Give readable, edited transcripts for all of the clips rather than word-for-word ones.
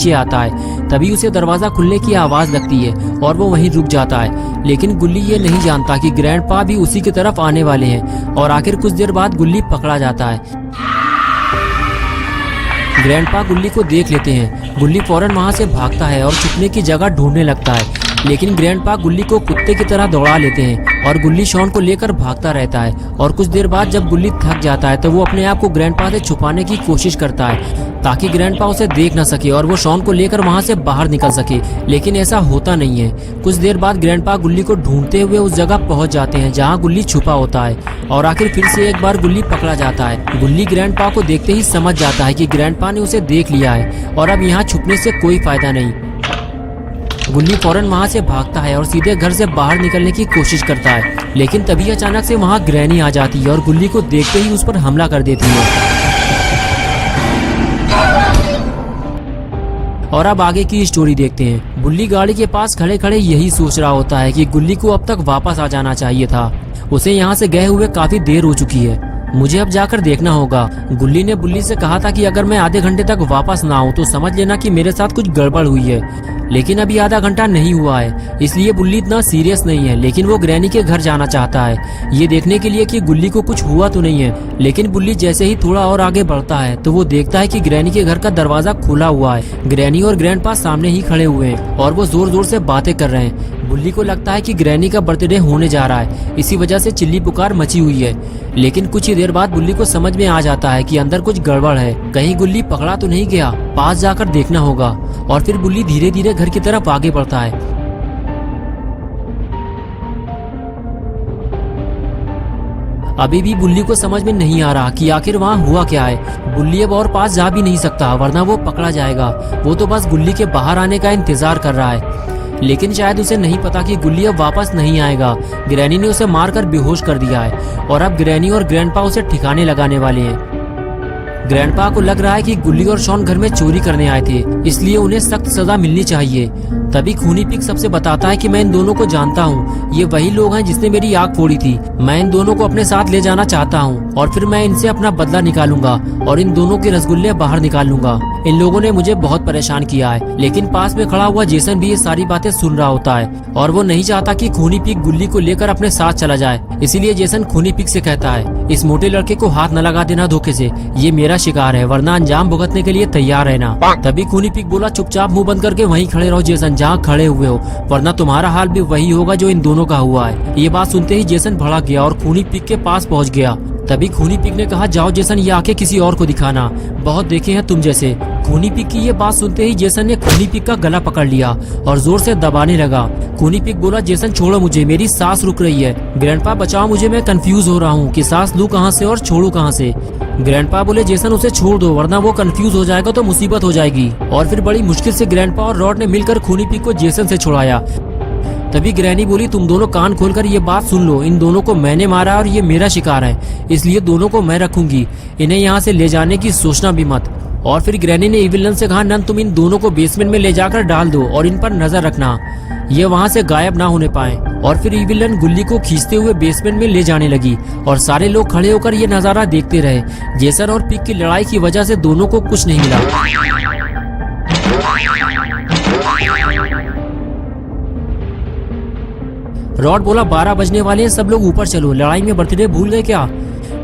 नीचे आता है। तभी उसे दरवाजा खुलने की आवाज लगती है और वो वहीं रुक जाता है। लेकिन गुल्ली ये नहीं जानता कि ग्रैंडपा भी उसी की तरफ आने वाले हैं और आखिर कुछ देर बाद गुल्ली पकड़ा जाता है। ग्रैंडपा गुल्ली को देख लेते हैं। गुल्ली फौरन वहां से भागता है और छुपने की जगह ढूंढने लगता है। लेकिन ग्रैंडपा गुल्ली को कुत्ते की तरह दौड़ा लेते हैं और गुल्ली शॉन को लेकर भागता रहता है। और कुछ देर बाद जब गुल्ली थक जाता है तो वो अपने आप को ग्रैंडपा से छुपाने की कोशिश करता है ताकि ग्रैंडपा उसे देख न सके और वो शॉन को लेकर वहां से बाहर निकल सके। लेकिन ऐसा होता नहीं है। कुछ देर बाद ग्रैंडपा गुल्ली को ढूंढते हुए उस जगह पहुंच जाते हैं जहां गुल्ली छुपा होता है और आखिर फिर से एक बार गुल्ली पकड़ा जाता है। गुल्ली ग्रैंडपा को देखते ही समझ जाता है कि ग्रैंडपा ने उसे देख लिया है और अब यहाँ छुपने से कोई फायदा नहीं। गुल्ली फौरन वहां से भागता है और सीधे घर से बाहर निकलने की कोशिश करता है। लेकिन तभी अचानक से वहां ग्रैनी आ जाती है और गुल्ली को देखते ही उस पर हमला कर देती है। और अब आगे की स्टोरी देखते हैं। गुल्ली गाड़ी के पास खड़े खड़े यही सोच रहा होता है कि गुल्ली को अब तक वापस आ जाना चाहिए था। उसे यहाँ से गए हुए काफी देर हो चुकी है। मुझे अब जाकर देखना होगा। गुल्ली ने बुल्ली से कहा था कि अगर मैं आधे घंटे तक वापस ना आऊं तो समझ लेना कि मेरे साथ कुछ गड़बड़ हुई है। लेकिन अभी आधा घंटा नहीं हुआ है, इसलिए बुल्ली इतना सीरियस नहीं है। लेकिन वो ग्रैनी के घर जाना चाहता है, ये देखने के लिए कि गुल्ली को कुछ हुआ तो नहीं है। लेकिन बुल्ली जैसे ही थोड़ा और आगे बढ़ता है तो वो देखता है कि ग्रैनी के घर का दरवाजा खुला हुआ है। ग्रैनी और ग्रैंडपा सामने ही खड़े हुए हैं और वो जोर जोर से बातें कर रहे हैं। बुल्ली को लगता है कि ग्रैनी का बर्थडे होने जा रहा है, इसी वजह से चिल्ली पुकार मची हुई है। लेकिन कुछ ही देर बाद बुल्ली को समझ में आ जाता है कि अंदर कुछ गड़बड़ है। कहीं गुल्ली पकड़ा तो नहीं गया, पास जाकर देखना होगा। और फिर बुल्ली धीरे धीरे घर की तरफ आगे बढ़ता है। अभी भी बुल्ली को समझ में नहीं आ रहा कि आखिर वहाँ हुआ क्या है। बुल्ली अब और पास जा भी नहीं सकता वरना वो पकड़ा जाएगा। वो तो बस गुल्ली के बाहर आने का इंतजार कर रहा है। लेकिन शायद उसे नहीं पता कि गुल्ली अब वापस नहीं आएगा। ग्रैनी ने उसे मारकर बेहोश कर दिया है और अब ग्रैनी और ग्रैंडपा उसे ठिकाने लगाने वाले हैं। ग्रैंडपा को लग रहा है कि गुल्ली और शॉन घर में चोरी करने आए थे, इसलिए उन्हें सख्त सजा मिलनी चाहिए। तभी खूनी पिग सबसे बताता है कि मैं इन दोनों को जानता हूँ, ये वही लोग हैं जिसने मेरी आग फोड़ी थी। मैं इन दोनों को अपने साथ ले जाना चाहता हूँ और फिर मैं इनसे अपना बदला निकालूंगा और इन दोनों के रसगुल्ले बाहर निकाल लूंगा। इन लोगों ने मुझे बहुत परेशान किया है। लेकिन पास में खड़ा हुआ जेसन भी ये सारी बातें सुन रहा होता है और वो नहीं चाहता कि खूनी पिग गुल्ली को लेकर अपने साथ चला जाए। इसीलिए जेसन खूनी पिग से कहता है, इस मोटे लड़के को हाथ न लगा देना धोखे से, ये मेरा शिकार है, वरना अंजाम भुगतने के लिए तैयार रहना। तभी खूनी पिग बोला, चुपचाप मुंह बंद करके वहीं खड़े रहो जेसन, जहाँ खड़े हुए हो, वरना तुम्हारा हाल भी वही होगा जो इन दोनों का हुआ है। ये बात सुनते ही जेसन भड़क गया और खूनी पिग के पास पहुँच गया। तभी खूनी पिग ने कहा, जाओ जेसन, ये आंखें किसी और को दिखाना, बहुत देखे हैं तुम जैसे। खूनी पिग की ये बात सुनते ही जेसन ने खूनी पिग का गला पकड़ लिया और जोर से दबाने लगा। खूनी पिग बोला, जेसन छोड़ो मुझे, मेरी सांस रुक रही है। ग्रैंडपा बचाओ मुझे, मैं कंफ्यूज हो रहा हूँ कि सांस लूं कहाँ से और छोड़ू कहाँ से। ग्रैंडपा बोले, जेसन उसे छोड़ दो, वरना वो कंफ्यूज हो जाएगा तो मुसीबत हो जाएगी। और फिर बड़ी मुश्किल से ग्रैंडपा और रॉड ने मिलकर खूनी पिग को जेसन से छुड़ाया। तभी ग्रैनी बोली, तुम दोनों कान खोलकर ये बात सुन लो, इन दोनों को मैंने मारा और ये मेरा शिकार है, इसलिए दोनों को मैं रखूंगी, इन्हें यहाँ से ले जाने की सोचना भी मत। और फिर ग्रैनी ने इविल नन से कहा, नन तुम इन दोनों को बेसमेंट में ले जाकर डाल दो और इन पर नजर रखना, ये वहाँ से गायब ना होने पाए। और फिर इविल नन गुल्ली को खींचते हुए बेसमेंट में ले जाने लगी और सारे लोग खड़े होकर ये नजारा देखते रहे। जेसन और पिग की लड़ाई की वजह से दोनों को कुछ नहीं मिला। रॉड बोला, 12 बजने वाले हैं, सब लोग ऊपर चलो, लड़ाई में बर्थडे भूल गए क्या?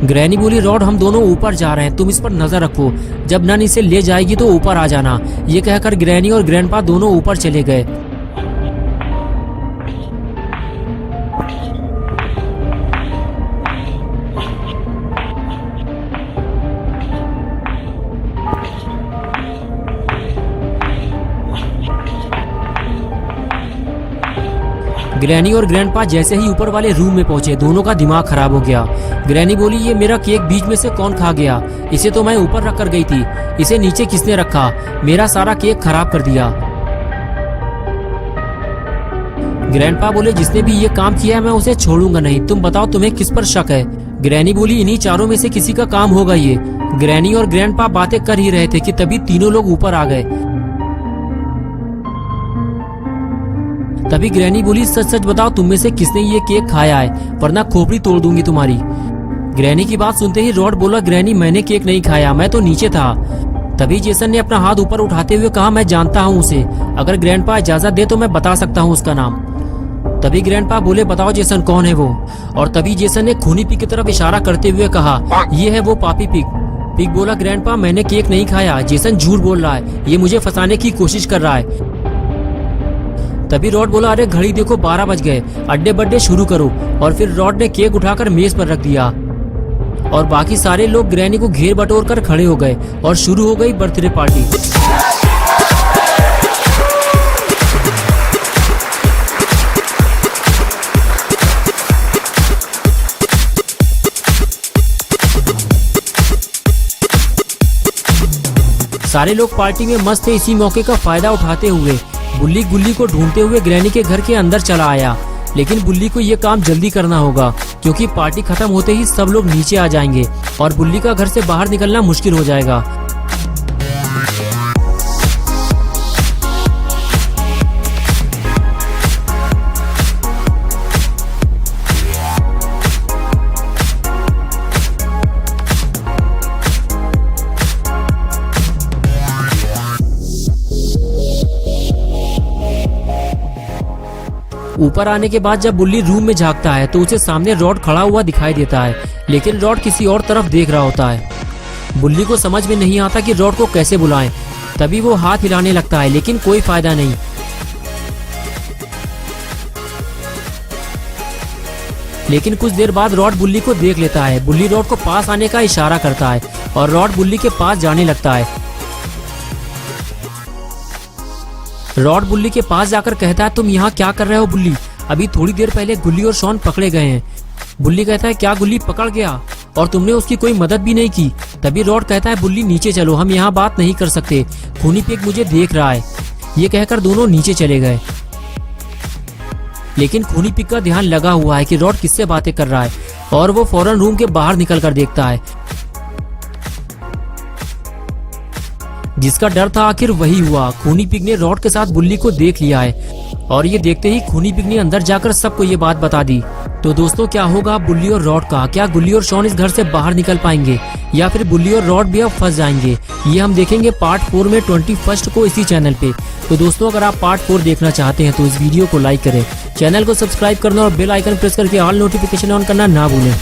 ग्रैनी बोली, रॉड हम दोनों ऊपर जा रहे हैं, तुम इस पर नजर रखो, जब नन इसे ले जाएगी तो ऊपर आ जाना। ये कहकर ग्रैनी और ग्रैंडपा दोनों ऊपर चले गए। ग्रैनी और ग्रैंडपा जैसे ही ऊपर वाले रूम में पहुंचे, दोनों का दिमाग खराब हो गया। ग्रैनी बोली, ये मेरा केक बीच में से कौन खा गया? इसे तो मैं ऊपर रख कर गई थी, इसे नीचे किसने रखा? मेरा सारा केक खराब कर दिया। ग्रैंडपा बोले, जिसने भी ये काम किया है मैं उसे छोड़ूंगा नहीं, तुम बताओ तुम्हें किस पर शक है? ग्रैनी बोली, इन्हीं चारों में से किसी का काम होगा ये। ग्रैनी और ग्रैंडपा बातें कर ही रहे थे कि तभी तीनों लोग ऊपर आ गए। तभी ग्रैनी बोली, सच सच बताओ तुम में से किसने ये केक खाया है, वरना खोपड़ी तोड़ दूंगी तुम्हारी। ग्रैनी की बात सुनते ही रॉड बोला, ग्रैनी मैंने केक नहीं खाया, मैं तो नीचे था। तभी जेसन ने अपना हाथ ऊपर उठाते हुए कहा, मैं जानता हूँ उसे, अगर ग्रैंडपा इजाजत दे तो मैं बता सकता हूँ उसका नाम। तभी ग्रैंडपा बोले, बताओ जेसन कौन है वो। और तभी जेसन ने खूनी पिग की तरफ इशारा करते हुए कहा, ये है वो पापी पिग। पिग बोला, ग्रैंडपा मैंने केक नहीं खाया, जेसन झूठ बोल रहा है, ये मुझे फंसाने की कोशिश कर रहा है। तभी रॉड बोला, अरे घड़ी देखो 12 बज गए, अड्डे बड्डे शुरू करो। और फिर रॉड ने केक उठाकर मेज पर रख दिया और बाकी सारे लोग ग्रैनी को घेर बटोर कर खड़े हो गए और शुरू हो गई बर्थडे पार्टी। सारे लोग पार्टी में मस्त थे। इसी मौके का फायदा उठाते हुए बुल्ली गुल्ली को ढूंढते हुए ग्रैनी के घर के अंदर चला आया। लेकिन बुल्ली को ये काम जल्दी करना होगा क्योंकि पार्टी खत्म होते ही सब लोग नीचे आ जाएंगे और बुल्ली का घर से बाहर निकलना मुश्किल हो जाएगा। ऊपर आने के बाद जब बुल्ली रूम में झांकता है तो उसे सामने रॉड खड़ा हुआ दिखाई देता है, लेकिन रॉड किसी और तरफ देख रहा होता है। बुल्ली को समझ में नहीं आता कि रॉड को कैसे बुलाएं। तभी वो हाथ हिलाने लगता है लेकिन कोई फायदा नहीं। लेकिन कुछ देर बाद रॉड बुल्ली को देख लेता है। बुल्ली रॉड को पास आने का इशारा करता है और रॉड बुल्ली के पास जाने लगता है। रॉड बुल्ली के पास जाकर कहता है, तुम यहाँ क्या कर रहे हो बुल्ली? अभी थोड़ी देर पहले गुल्ली और शॉन पकड़े गए हैं। बुल्ली कहता है, क्या गुल्ली पकड़ गया और तुमने उसकी कोई मदद भी नहीं की? तभी रॉड कहता है, बुल्ली नीचे चलो, हम यहाँ बात नहीं कर सकते, खूनी पिग मुझे देख रहा है। ये कहकर दोनों नीचे चले गए। लेकिन खूनी पिग का ध्यान लगा हुआ है कि रॉड किससे बातें कर रहा है और वो फौरन रूम के बाहर निकल कर देखता है। जिसका डर था आखिर वही हुआ। खूनी पिग ने रॉड के साथ बुल्ली को देख लिया है और ये देखते ही खूनी पिग ने अंदर जाकर सबको ये बात बता दी। तो दोस्तों क्या होगा बुल्ली और रॉड का? क्या गुल्ली और शॉन इस घर से बाहर निकल पाएंगे या फिर बुल्ली और रॉड भी अब फंस जाएंगे? ये हम देखेंगे पार्ट 4 में 21 को इसी चैनल पे। तो दोस्तों अगर आप पार्ट 4 देखना चाहते हैं तो इस वीडियो को लाइक करें, चैनल को सब्सक्राइब करना और बेल आइकन प्रेस करके ऑल नोटिफिकेशन ऑन करना ना भूलें।